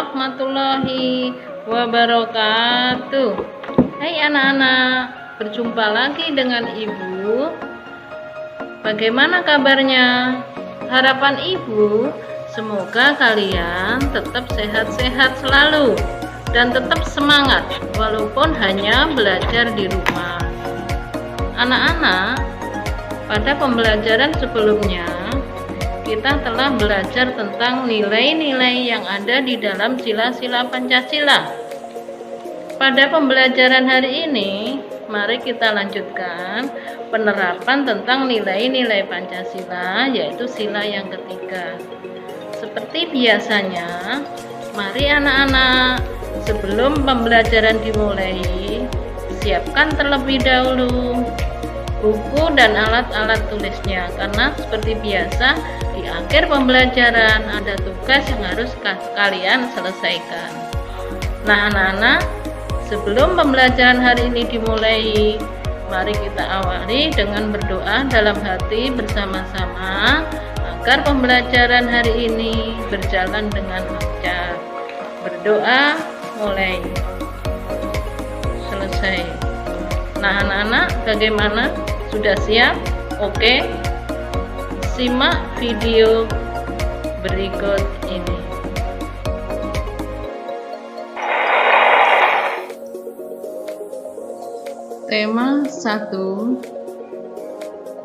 warahmatullahi wabarakatuh. Hai anak-anak, berjumpa lagi dengan Ibu. Bagaimana kabarnya? Harapan Ibu, semoga kalian tetap sehat-sehat selalu dan tetap semangat walaupun hanya belajar di rumah. Anak-anak, pada pembelajaran sebelumnya kita telah belajar tentang nilai-nilai yang ada di dalam sila-sila Pancasila. Pada pembelajaran hari ini, mari kita lanjutkan penerapan tentang nilai-nilai Pancasila, yaitu sila yang ketiga. Seperti biasanya, mari anak-anak, sebelum pembelajaran dimulai, siapkan terlebih dahulu buku dan alat-alat tulisnya, karena seperti biasa di akhir pembelajaran ada tugas yang harus kalian selesaikan. Nah anak-anak, sebelum pembelajaran hari ini dimulai, mari kita awali dengan berdoa dalam hati bersama-sama agar pembelajaran hari ini berjalan dengan lancar. Berdoa mulai, selesai. Nah anak-anak, bagaimana? Sudah siap? Oke. Simak video berikut ini. Tema 1.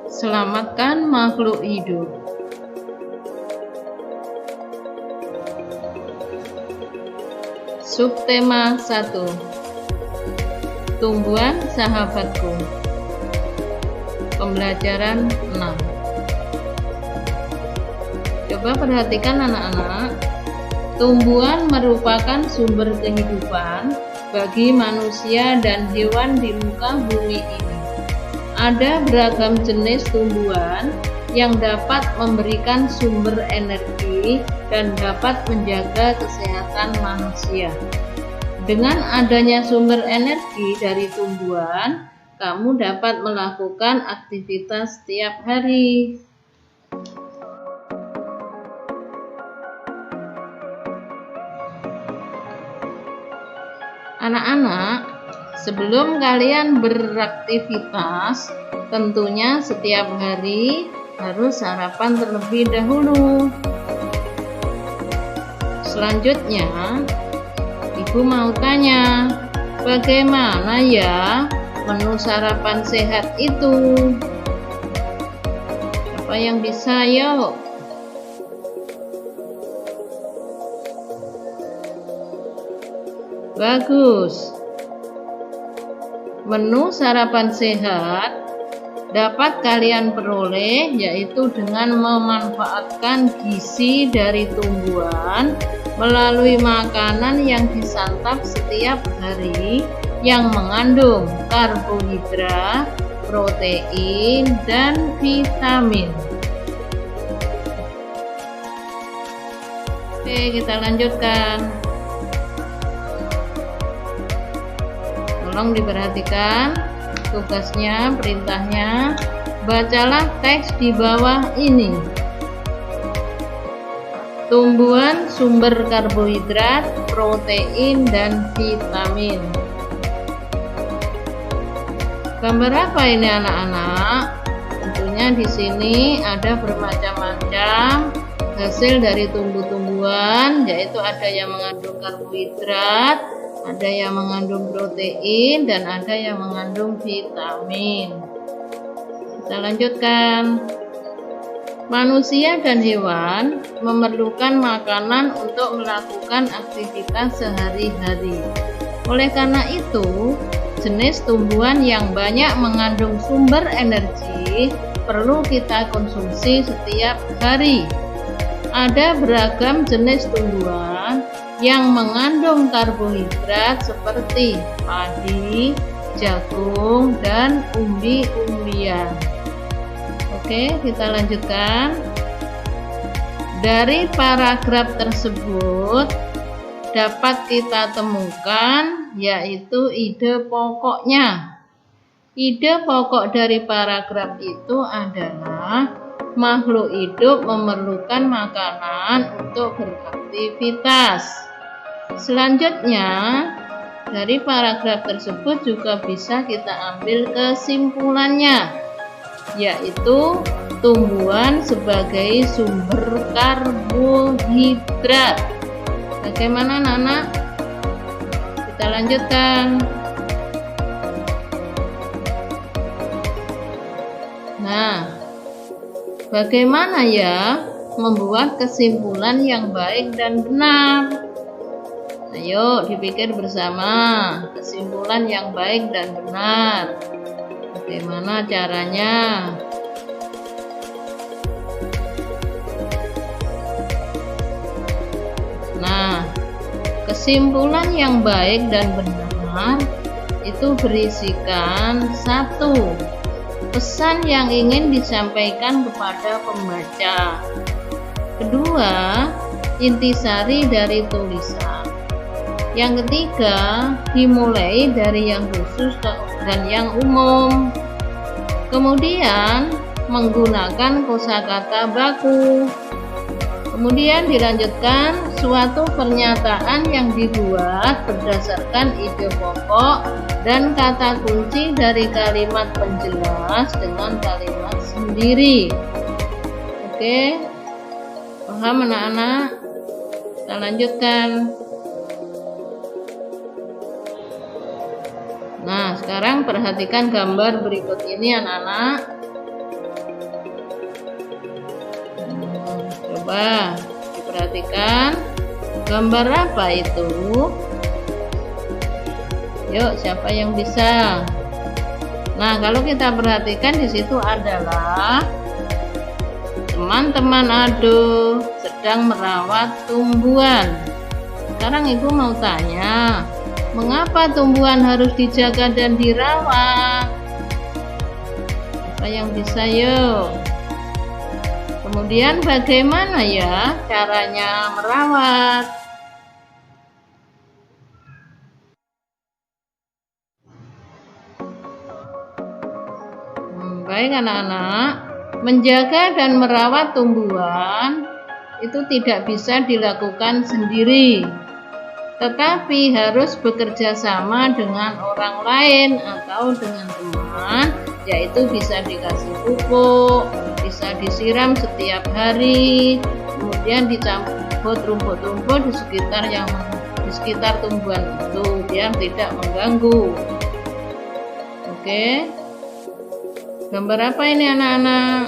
Selamatkan makhluk hidup. Subtema 1. Tumbuhan sahabatku. Pembelajaran 6. Coba perhatikan anak-anak. Tumbuhan merupakan sumber kehidupan bagi manusia dan hewan di muka bumi ini. Ada beragam jenis tumbuhan yang dapat memberikan sumber energi dan dapat menjaga kesehatan manusia. Dengan adanya sumber energi dari tumbuhan, kamu dapat melakukan aktivitas setiap hari. Anak-anak, sebelum kalian beraktivitas, tentunya setiap hari harus sarapan terlebih dahulu. Selanjutnya, Ibu mau tanya, bagaimana ya menu sarapan sehat itu? Siapa yang bisa, yuk? Bagus. Menu sarapan sehat dapat kalian peroleh yaitu dengan memanfaatkan gizi dari tumbuhan melalui makanan yang disantap setiap hari yang mengandung karbohidrat, protein, dan vitamin. Oke, kita lanjutkan. Tolong diperhatikan tugasnya, perintahnya. Bacalah teks di bawah ini. Tumbuhan sumber karbohidrat, protein, dan vitamin. Gambar apa ini anak-anak? Tentunya di sini ada bermacam-macam hasil dari tumbuh-tumbuhan, yaitu ada yang mengandung karbohidrat, ada yang mengandung protein, dan ada yang mengandung vitamin. Kita lanjutkan. Manusia dan hewan memerlukan makanan untuk melakukan aktivitas sehari-hari. Oleh karena itu, jenis tumbuhan yang banyak mengandung sumber energi perlu kita konsumsi setiap hari. Ada beragam jenis tumbuhan yang mengandung karbohidrat seperti padi, jagung, dan umbi-umbian. Oke, kita lanjutkan. Dari paragraf tersebut dapat kita temukan yaitu ide pokoknya. Ide pokok dari paragraf itu adalah makhluk hidup memerlukan makanan untuk beraktivitas. Selanjutnya, dari paragraf tersebut juga bisa kita ambil kesimpulannya, yaitu tumbuhan sebagai sumber karbohidrat. Bagaimana anak-anak? Kita lanjutkan. Nah, bagaimana ya membuat kesimpulan yang baik dan benar? Ayo dipikir bersama kesimpulan yang baik dan benar. Bagaimana caranya? Nah, kesimpulan yang baik dan benar itu berisikan satu, pesan yang ingin disampaikan kepada pembaca. Kedua, intisari dari tulisan. Yang ketiga, dimulai dari yang khusus dan yang umum. Kemudian, menggunakan kosakata baku. Kemudian dilanjutkan, suatu pernyataan yang dibuat berdasarkan ide pokok dan kata kunci dari kalimat penjelas dengan kalimat sendiri. Oke, paham anak-anak? Kita lanjutkan. Nah, sekarang perhatikan gambar berikut ini anak-anak. Coba diperhatikan, gambar apa itu? Yuk, siapa yang bisa? Nah, kalau kita perhatikan di situ adalah teman-teman Ado sedang merawat tumbuhan. Sekarang ibu mau tanya, mengapa tumbuhan harus dijaga dan dirawat? Apa yang bisa yuk? Kemudian bagaimana ya caranya merawat? Baik anak-anak, menjaga dan merawat tumbuhan itu tidak bisa dilakukan sendiri, tetapi harus bekerja sama dengan orang lain atau dengan teman, yaitu bisa dikasih pupuk, bisa disiram setiap hari, kemudian dicabut rumput-rumput di sekitar tumbuhan itu biar tidak mengganggu. Oke, gambar apa ini anak-anak?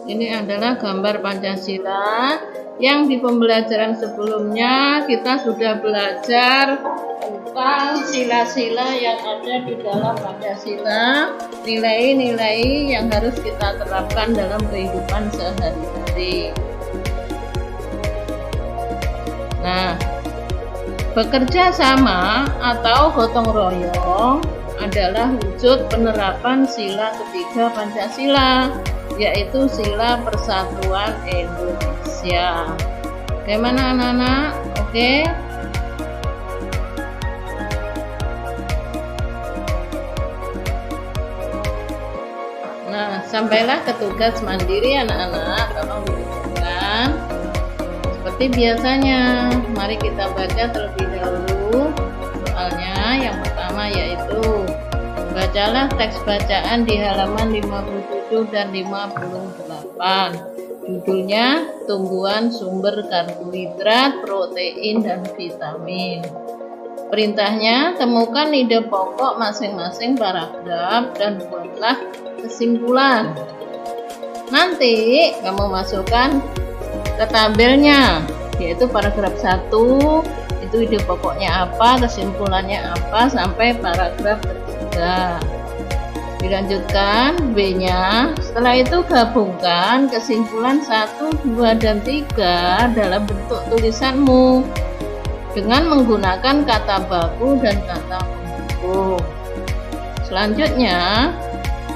Ini adalah gambar Pancasila yang di pembelajaran sebelumnya kita sudah belajar tentang sila-sila yang ada di dalam Pancasila, nilai-nilai yang harus kita terapkan dalam kehidupan sehari-hari. Nah, bekerja sama atau gotong royong adalah wujud penerapan sila ketiga Pancasila, yaitu sila persatuan Indonesia. Bagaimana anak-anak? Oke. Nah, sampailah ke tugas mandiri anak-anak, tolong dikerjakan seperti biasanya. Mari kita baca terlebih dahulu soalnya. Yang pertama yaitu bacalah teks bacaan di halaman 57 dan 58. Judulnya tumbuhan sumber karbohidrat, protein, dan vitamin. Perintahnya, temukan ide pokok masing-masing paragraf dan buatlah kesimpulan. Nanti kamu masukkan ke tabelnya, yaitu paragraf 1 itu ide pokoknya apa, kesimpulannya apa, sampai paragraf ketiga. Dilanjutkan B-nya, setelah itu gabungkan kesimpulan 1, 2, dan 3 dalam bentuk tulisanmu dengan menggunakan kata baku dan kata pembuku. Selanjutnya,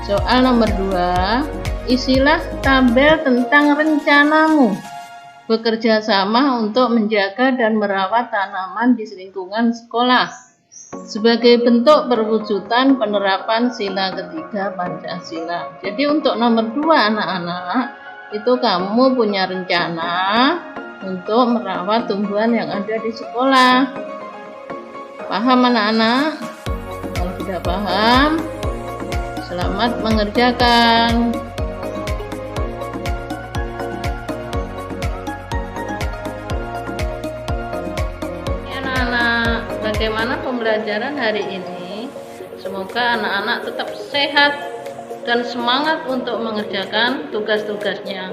soal nomor 2, isilah tabel tentang rencanamu bekerja sama untuk menjaga dan merawat tanaman di lingkungan sekolah sebagai bentuk perwujudan penerapan sila ketiga Pancasila. Jadi untuk nomor 2 anak-anak, itu kamu punya rencana untuk merawat tumbuhan yang ada di sekolah. Paham anak-anak? Kalau sudah paham, selamat mengerjakan. Ya anak-anak, bagaimana pembelajaran hari ini? Semoga anak-anak tetap sehat dan semangat untuk mengerjakan tugas-tugasnya.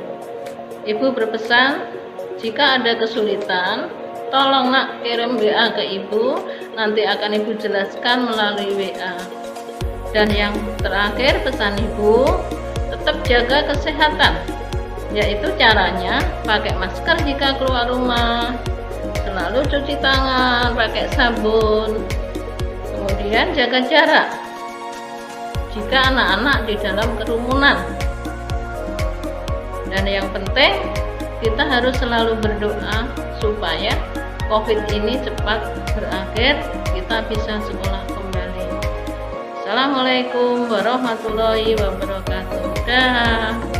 Ibu berpesan, jika ada kesulitan, tolong nak kirim WA ke ibu, nanti akan ibu jelaskan melalui WA. Dan yang terakhir pesan ibu, tetap jaga kesehatan, yaitu caranya pakai masker jika keluar rumah, selalu cuci tangan pakai sabun, kemudian jaga jarak jika anak-anak di dalam kerumunan. Dan yang penting, kita harus selalu berdoa supaya COVID ini cepat berakhir, kita bisa sekolah kembali. Assalamualaikum warahmatullahi wabarakatuh. Dah.